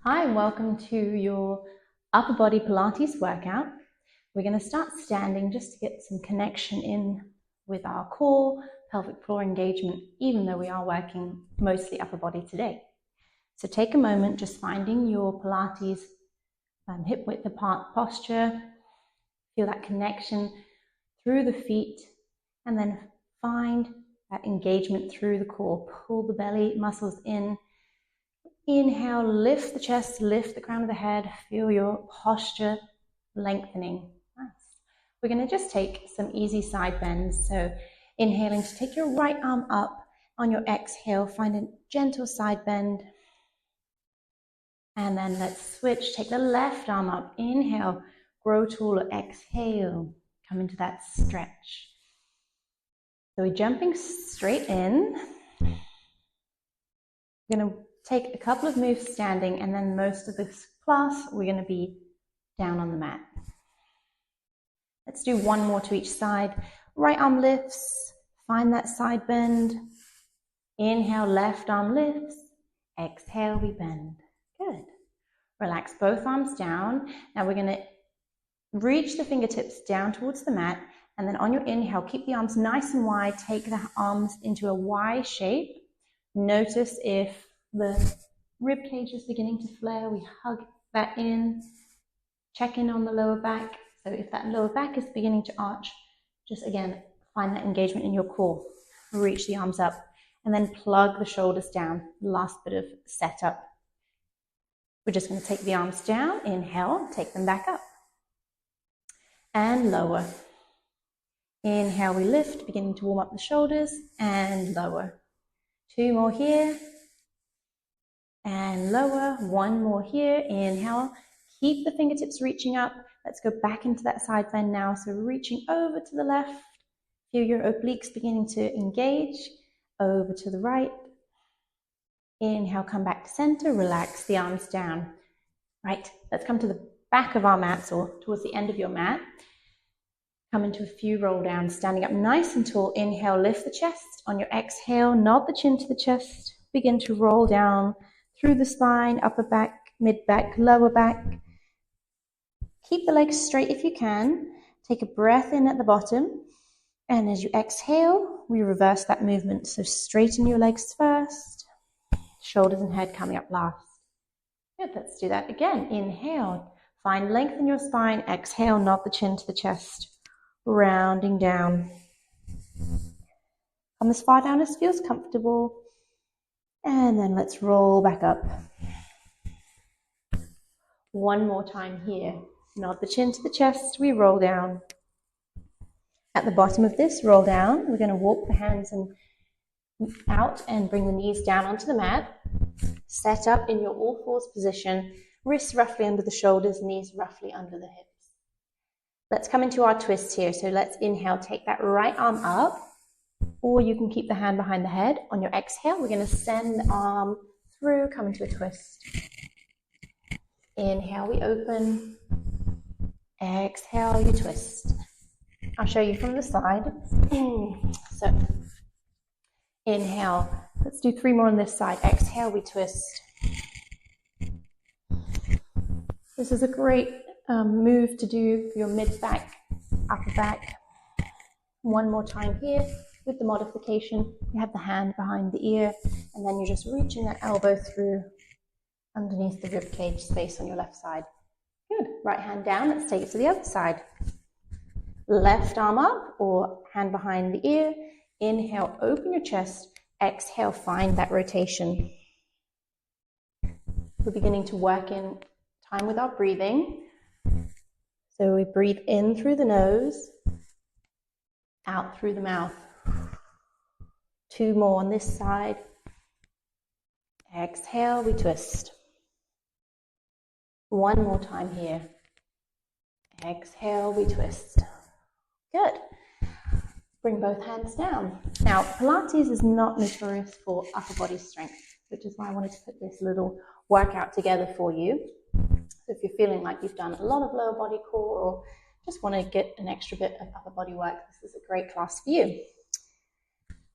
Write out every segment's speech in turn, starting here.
Hi, and welcome to your upper body Pilates workout. We're going to start standing just to get some connection in with our core, pelvic floor engagement, even though we are working mostly upper body today. So take a moment just finding your Pilates hip width apart posture. Feel that connection through the feet, and then find that engagement through the core. Pull the belly muscles in. Inhale, lift the chest, lift the crown of the head. Feel your posture lengthening. Nice. We're going to just take some easy side bends. So inhaling to take your right arm up. On your exhale, find a gentle side bend. And then let's switch. Take the left arm up. Inhale, grow taller. Exhale, come into that stretch. So we're jumping straight in. We're going to take a couple of moves standing, and then most of this class we're going to be down on the mat. Let's do one more to each side. Right arm lifts, find that side bend. Inhale, left arm lifts. Exhale, we bend. Good. Relax both arms down. Now we're going to reach the fingertips down towards the mat, and then on your inhale, keep the arms nice and wide. Take the arms into a Y shape. Notice if the rib cage is beginning to flare. We hug that in. Check in on the lower back. So if that lower back is beginning to arch, just again, find that engagement in your core. Reach the arms up and then plug the shoulders down. Last bit of setup. We're just going to take the arms down. Inhale, take them back up. And lower. Inhale, we lift, beginning to warm up the shoulders, and lower. Two more here. And lower. One more here. Inhale. Keep the fingertips reaching up. Let's go back into that side bend now. So reaching over to the left. Feel your obliques beginning to engage. Over to the right. Inhale, come back to center. Relax the arms down. Right, let's come to the back of our mats, or towards the end of your mat. Come into a few roll downs, standing up nice and tall. Inhale, lift the chest. On your exhale, nod the chin to the chest. Begin to roll down through the spine, upper back, mid back, lower back. Keep the legs straight if you can. Take a breath in at the bottom. And as you exhale, we reverse that movement. So straighten your legs first. Shoulders and head coming up last. Good, let's do that again. Inhale, find length in your spine. Exhale, nod the chin to the chest. Rounding down. Come as far down as feels comfortable. And then let's roll back up. One more time here. Nod the chin to the chest, we roll down. At the bottom of this roll down, we're going to walk the hands out and bring the knees down onto the mat. Set up in your all fours position, wrists roughly under the shoulders, knees roughly under the hips. Let's come into our twist here. So let's inhale, take that right arm up, or you can keep the hand behind the head. On your exhale, we're going to send the arm through, come into a twist. Inhale, we open. Exhale, you twist. I'll show you from the side. So, inhale. Let's do 3 more on this side. Exhale, we twist. This is a great move to do for your mid-back, upper back. One more time here with the modification. You have the hand behind the ear, and then you're just reaching that elbow through underneath the rib cage space on your left side. Good. Right hand down. Let's take it to the other side. Left arm up or hand behind the ear. Inhale, open your chest. Exhale, find that rotation. We're beginning to work in time with our breathing. So we breathe in through the nose, out through the mouth. 2 more on this side. Exhale, we twist. 1 more time here. Exhale, we twist. Good. Bring both hands down. Now, Pilates is not notorious for upper body strength, which is why I wanted to put this little workout together for you. So if you're feeling like you've done a lot of lower body core or just want to get an extra bit of upper body work, this is a great class for you.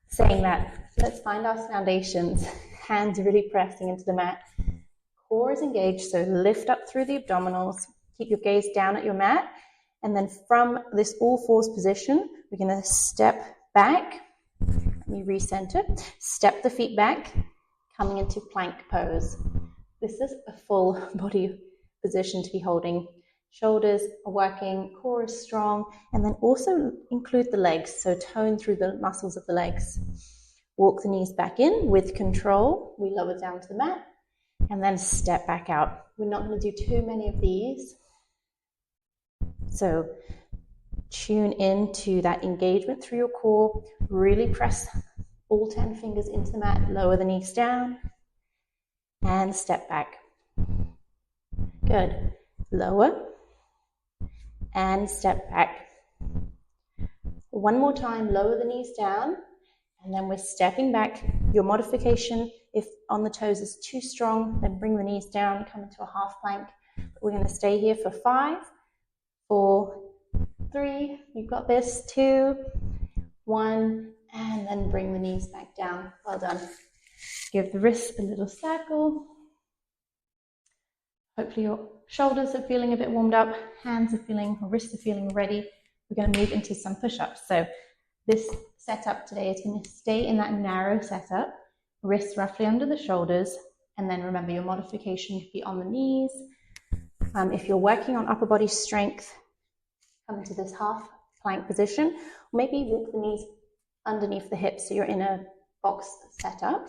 Saying that, let's find our foundations. Hands really pressing into the mat. core is engaged, so lift up through the abdominals, keep your gaze down at your mat, and then from this all fours position, we're going to step back. Let me recenter. Step the feet back, coming into plank pose. This is a full body position to be holding. Shoulders are working, core is strong, and then also include the legs, so tone through the muscles of the legs. Walk the knees back in with control. We lower down to the mat, and then step back out. We're not going to do too many of these. So tune into that engagement through your core. Really press all 10 fingers into the mat. Lower the knees down and step back. Good. Lower and step back. One more time, lower the knees down, and then we're stepping back. Your modification, if on the toes is too strong, then bring the knees down, come into a half plank. We're going to stay here for 5, 4, 3, you've got this, 2, 1, and then bring the knees back down. Well done. Give the wrists a little circle. Hopefully your shoulders are feeling a bit warmed up, hands are feeling, or wrists are feeling ready. We're going to move into some push-ups. So this setup today is going to stay in that narrow setup, wrists roughly under the shoulders, and then remember your modification could be on the knees. If you're working on upper body strength, come into this half plank position. Maybe walk the knees underneath the hips so you're in a box setup.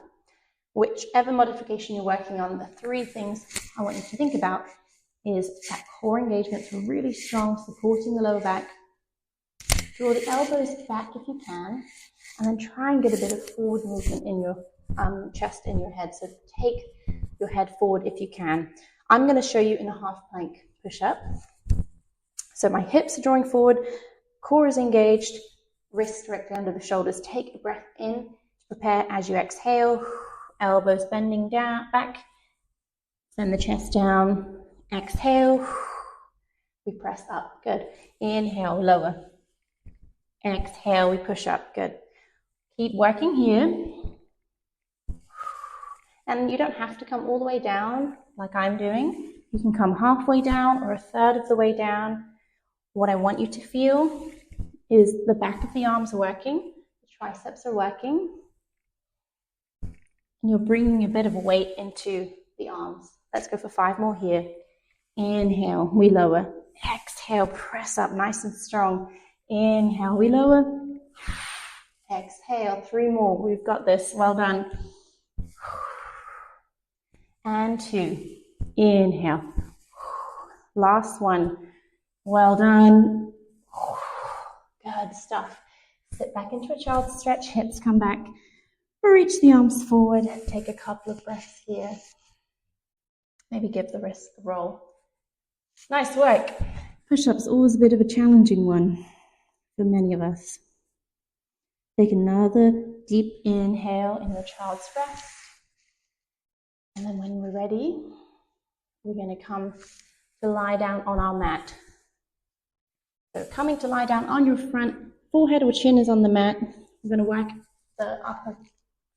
Whichever modification you're working on, the 3 things I want you to think about is that core engagement, so really strong, supporting the lower back. Draw the elbows back if you can, and then try and get a bit of forward movement in your chest and your head. So take your head forward if you can. I'm going to show you in a half plank push-up. So my hips are drawing forward, core is engaged, wrists directly under the shoulders. Take a breath in to prepare as you exhale. Elbows bending down, back, send the chest down, exhale, we press up, good. Inhale, lower, exhale, we push up, good. Keep working here, and you don't have to come all the way down like I'm doing. You can come halfway down or a third of the way down. What I want you to feel is the back of the arms are working, the triceps are working, and you're bringing a bit of weight into the arms. Let's go for 5 more here. Inhale, we lower. Exhale, press up nice and strong. Inhale, we lower. Exhale, 3 more. We've got this. Well done. And 2. Inhale. Last one. Well done. Good stuff. Sit back into a child's stretch. Hips come back. Reach the arms forward, take a couple of breaths here. Maybe give the wrist a roll. Nice work. Push-ups always a bit of a challenging one for many of us. Take another deep inhale in the child's rest. And then when we're ready, we're going to come to lie down on our mat. So coming to lie down on your front, forehead or chin is on the mat. We're going to work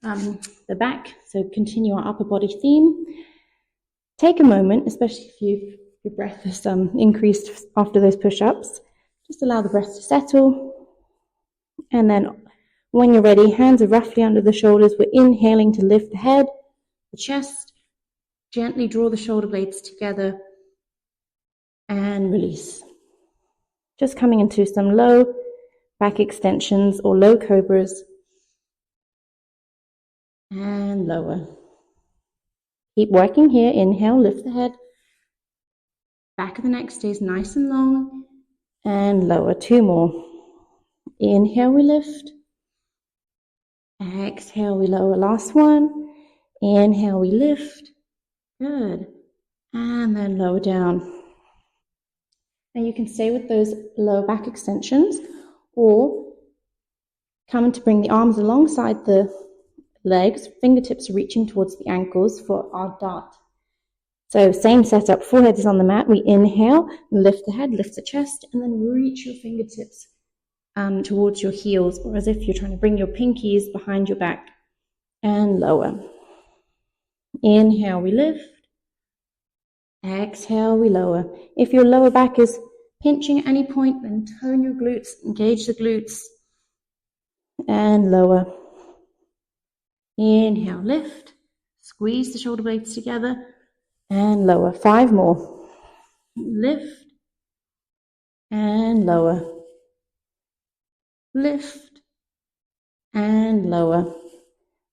the back, so continue our upper body theme. Take a moment, especially if your breath is increased after those push-ups. Just allow the breath to settle. And then when you're ready, hands are roughly under the shoulders. We're inhaling to lift the head, the chest. Gently draw the shoulder blades together and release. Just coming into some low back extensions or low cobras. And lower. Keep working here. Inhale, lift the head. Back of the neck stays nice and long. And lower. 2 more. Inhale, we lift. Exhale, we lower. Last one. Inhale, we lift. Good. And then lower down. Now you can stay with those lower back extensions, or come to bring the arms alongside the legs, fingertips reaching towards the ankles for our dart. So same setup, forehead is on the mat. We inhale, lift the head, lift the chest, and then reach your fingertips towards your heels, or as if you're trying to bring your pinkies behind your back, and lower. Inhale, we lift. Exhale, we lower. If your lower back is pinching at any point, then tone your glutes, engage the glutes, and lower. Inhale, lift, squeeze the shoulder blades together, and lower. 5 more. Lift, and lower. Lift, and lower.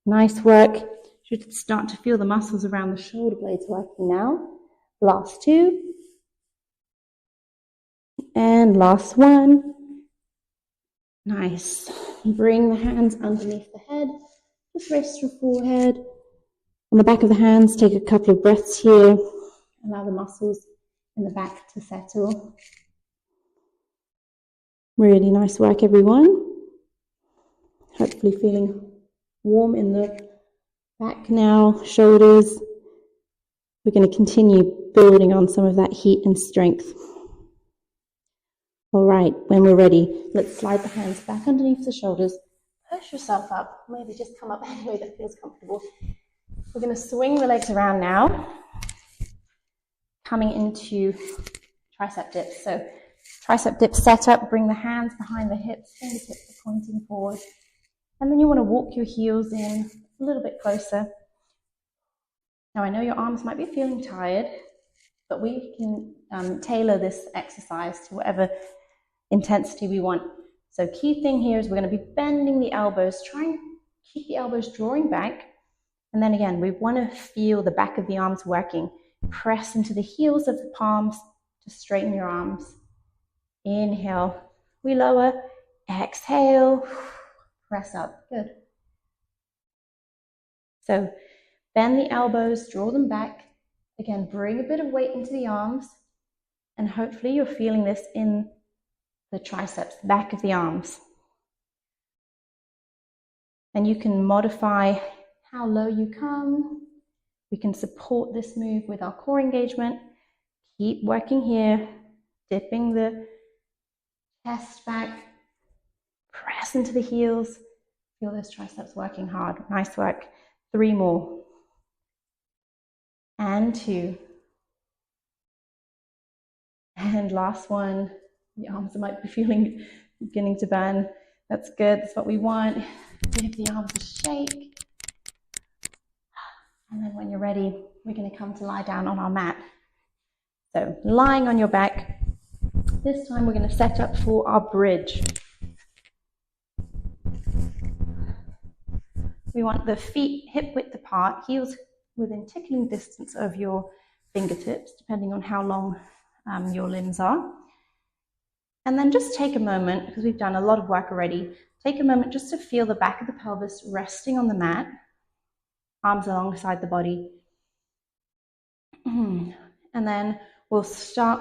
Nice work. Should start to feel the muscles around the shoulder blades working now. Last 2. And last 1. Nice. Bring the hands underneath the head. Just rest your forehead. On the back of the hands, take a couple of breaths here. Allow the muscles in the back to settle. Really nice work, everyone. Hopefully feeling warm in the back now, shoulders. We're going to continue building on some of that heat and strength. All right, when we're ready, let's slide the hands back underneath the shoulders. Push yourself up. Maybe just come up any way that feels comfortable. We're going to swing the legs around now, coming into tricep dips. So tricep dip setup, bring the hands behind the hips, fingertips are pointing forward. And then you want to walk your heels in a little bit closer. Now I know your arms might be feeling tired, but we can tailor this exercise to whatever intensity we want. So key thing here is we're going to be bending the elbows, try and keep the elbows drawing back. And then again, we want to feel the back of the arms working. Press into the heels of the palms to straighten your arms. Inhale, we lower. Exhale, press up. Good. So bend the elbows, draw them back. Again, bring a bit of weight into the arms. And hopefully you're feeling this in the triceps, the back of the arms. And you can modify how low you come. We can support this move with our core engagement. Keep working here, dipping the chest back. Press into the heels. Feel those triceps working hard. Nice work. 3 more. And 2. And last one. The arms might be beginning to burn. That's good. That's what we want. Give the arms a shake. And then when you're ready, we're going to come to lie down on our mat. So lying on your back. This time we're going to set up for our bridge. We want the feet hip width apart, heels within tickling distance of your fingertips, depending on how long your limbs are. And then just take a moment, because we've done a lot of work already, take a moment just to feel the back of the pelvis resting on the mat, arms alongside the body. And then we'll start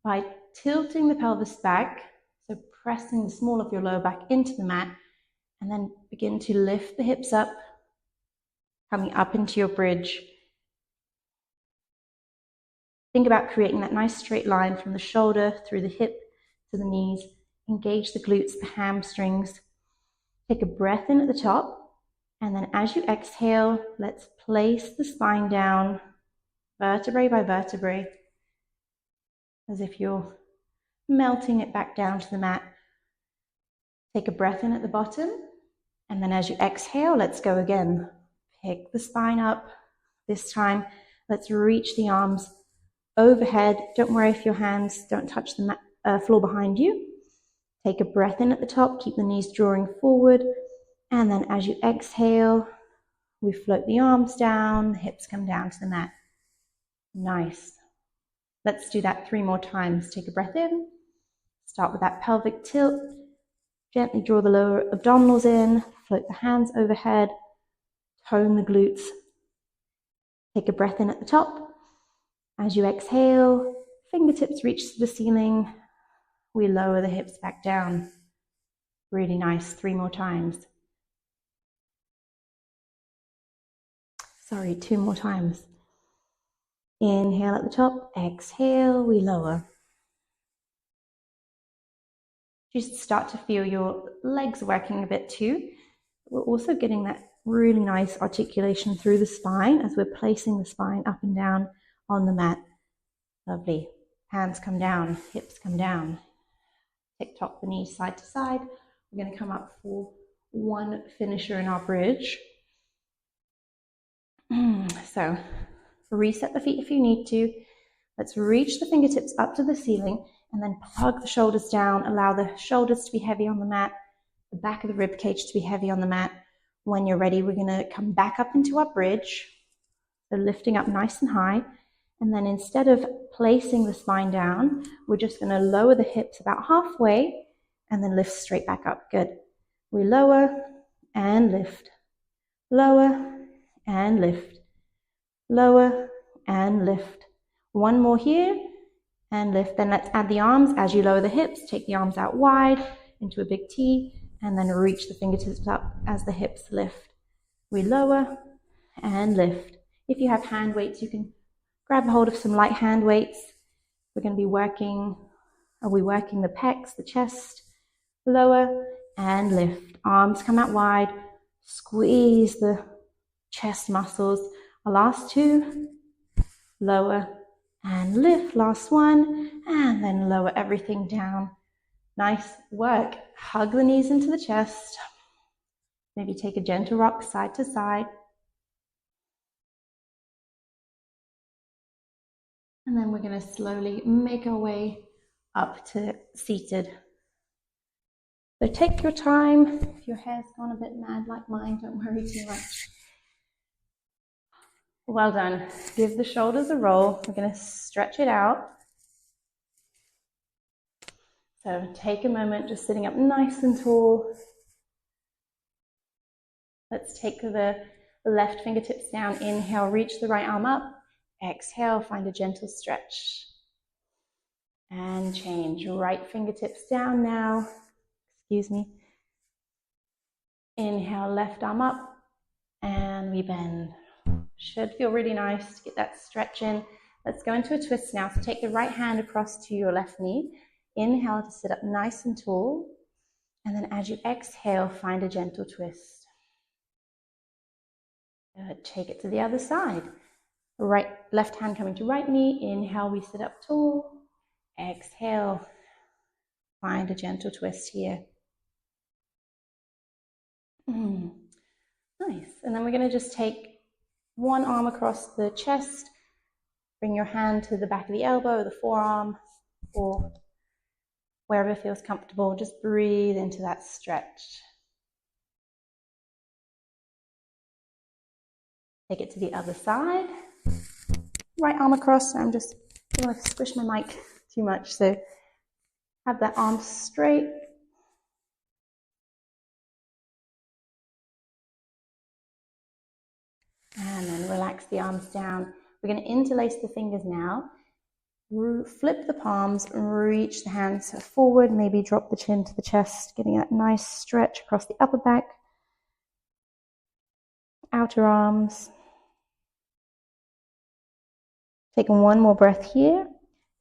by tilting the pelvis back, so pressing the small of your lower back into the mat, and then begin to lift the hips up, coming up into your bridge. Think about creating that nice straight line from the shoulder through the hip to the knees. Engage the glutes, the hamstrings. Take a breath in at the top, and then as you exhale, let's place the spine down, vertebrae by vertebrae, as if you're melting it back down to the mat. Take a breath in at the bottom, and then as you exhale, let's go again. Pick the spine up. This time, let's reach the arms overhead. Don't worry if your hands don't touch the floor behind you. Take a breath in at the top, keep the knees drawing forward, and then as you exhale, we float the arms down, the hips come down to the mat. Nice. Let's do that 3 more times. Take a breath in, start with that pelvic tilt, gently draw the lower abdominals in, float the hands overhead, tone the glutes. Take a breath in at the top. As you exhale, fingertips reach to the ceiling. We lower the hips back down. Really nice. 3 more times. Sorry, 2 more times. Inhale at the top. Exhale, we lower. Just start to feel your legs working a bit too. We're also getting that really nice articulation through the spine as we're placing the spine up and down on the mat. Lovely. Hands come down, hips come down. Tick-tock the knees side to side. We're going to come up for one finisher in our bridge. So reset the feet if you need to. Let's reach the fingertips up to the ceiling and then plug the shoulders down. Allow the shoulders to be heavy on the mat, the back of the rib cage to be heavy on the mat. When you're ready, we're going to come back up into our bridge. So lifting up nice and high. And then instead of placing the spine down, we're just going to lower the hips about halfway and then lift straight back up. Good. We lower and lift. Lower and lift. Lower and lift. One more here and lift. Then let's add the arms as you lower the hips. Take the arms out wide into a big T and then reach the fingertips up as the hips lift. We lower and lift. If you have hand weights, you can grab hold of some light hand weights. We're going to be working the pecs, the chest. Lower and lift. Arms come out wide. Squeeze the chest muscles. Our last two. Lower and lift. Last one. And then lower everything down. Nice work. Hug the knees into the chest. Maybe take a gentle rock side to side. And then we're going to slowly make our way up to seated. So take your time. If your hair's gone a bit mad like mine, don't worry too much. Well done. Give the shoulders a roll. We're going to stretch it out. So take a moment, just sitting up nice and tall. Let's take the left fingertips down. Inhale, reach the right arm up. Exhale, find a gentle stretch. And change. Right fingertips down now. Excuse me. Inhale, left arm up. And we bend. Should feel really nice to get that stretch in. Let's go into a twist now. So take the right hand across to your left knee. Inhale to sit up nice and tall. And then as you exhale, find a gentle twist. Good. Take it to the other side. Left hand coming to right knee. Inhale, we sit up tall. Exhale, find a gentle twist here. Nice. And then we're going to just take one arm across the chest. Bring your hand to the back of the elbow, the forearm, or wherever feels comfortable. Just breathe into that stretch. Take it to the other side. Right arm across. I'm just going to squish my mic too much, so have that arm straight. And then relax the arms down. We're going to interlace the fingers now. Flip the palms, reach the hands forward, maybe drop the chin to the chest, getting that nice stretch across the upper back. Outer arms. Taking one more breath here.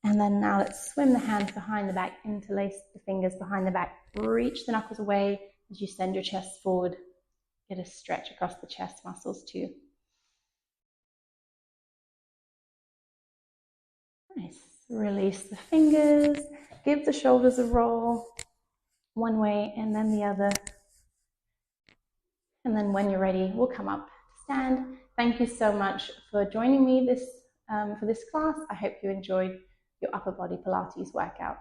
And then now let's swim the hands behind the back, interlace the fingers behind the back, reach the knuckles away as you send your chest forward. Get a stretch across the chest muscles too. Nice. Release the fingers, give the shoulders a roll, one way and then the other. And then when you're ready, we'll come up to stand. Thank you so much for joining me for this class. I hope you enjoyed your upper body Pilates workout.